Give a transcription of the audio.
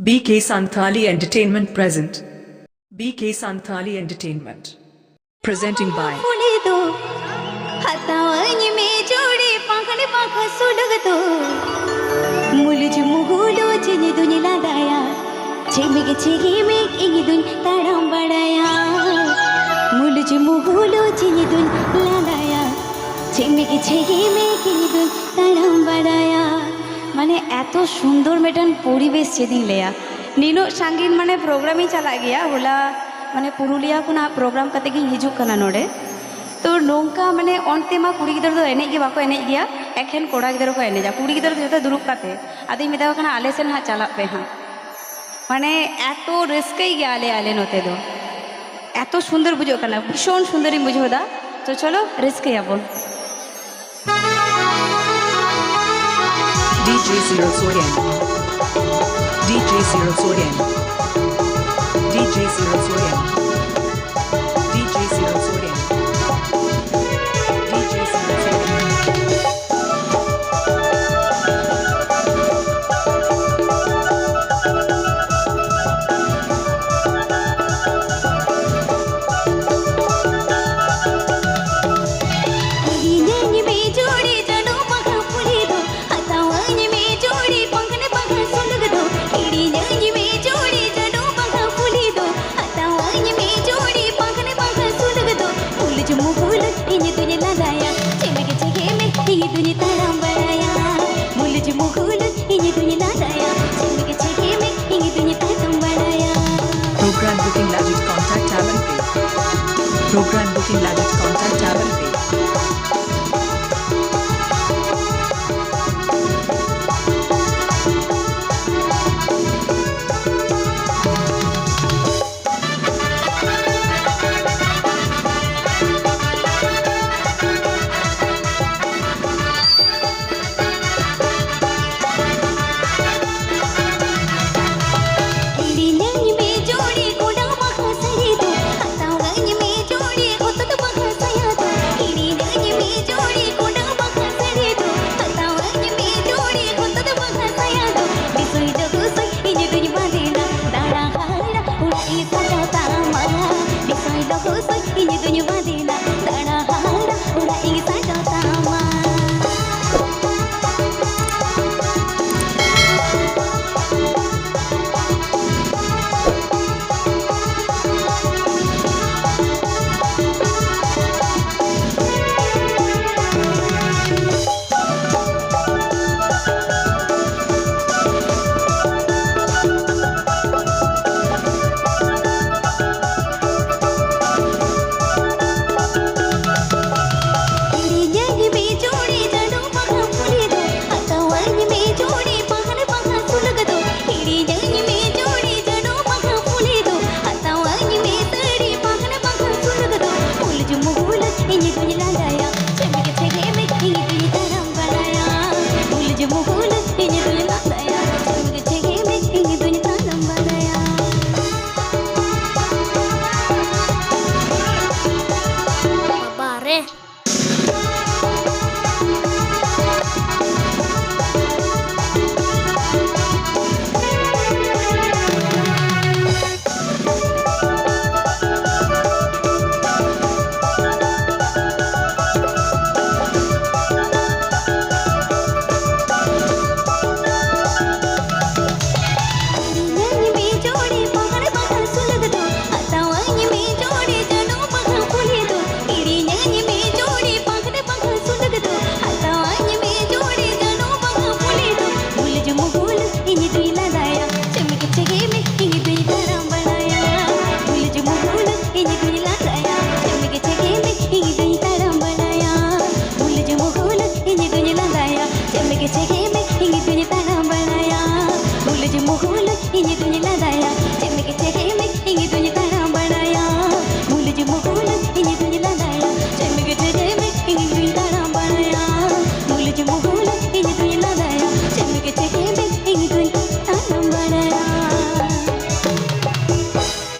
BK Santhali Entertainment present. BK Santhali Entertainment. Presenting by फुलेदो हातावानी में जोड़े पाखने पाखा सुलगदो मुलुज मुहुलो चिनी दुनी लादाया छेमेगे छेगे इंगी दुन ताड़ाम बड़ाया मुलुज मुहुलो चिनी दुन लादाया छेमेगे छेगे इंगी दुन ताड़ाम बड़ाया माने एतो सुंदर मेटन परिवेश सेदिन लेया नीनो सांगीन माने प्रोग्राम ही चला गया होला माने पुरुलिया खुना प्रोग्राम कते गिन हिजुक कना नोडे तो नोंका माने ओनते मा कुड़ी गिदर दो एने गे बाको एने गया एखेन कोड़ा गिदर को एने जा कुड़ी गिदर जते दुरुब काते आदि मिदा कना आले सेन हा चाला पे हां माने एतो रस्कई गया आले नोते दो एतो सुंदर बुझो कना भीषण सुंदरी बुझो दा तो चलो रस्कई आबो DJ Zero Soyen. DJ Zero Soyen. DJ Zero Soyen. DJ Zero Soyen. DJ Zero Soyen. Program booking Lajit contact Talent Pay. Program booking Lajit contact Talent Pay. Ini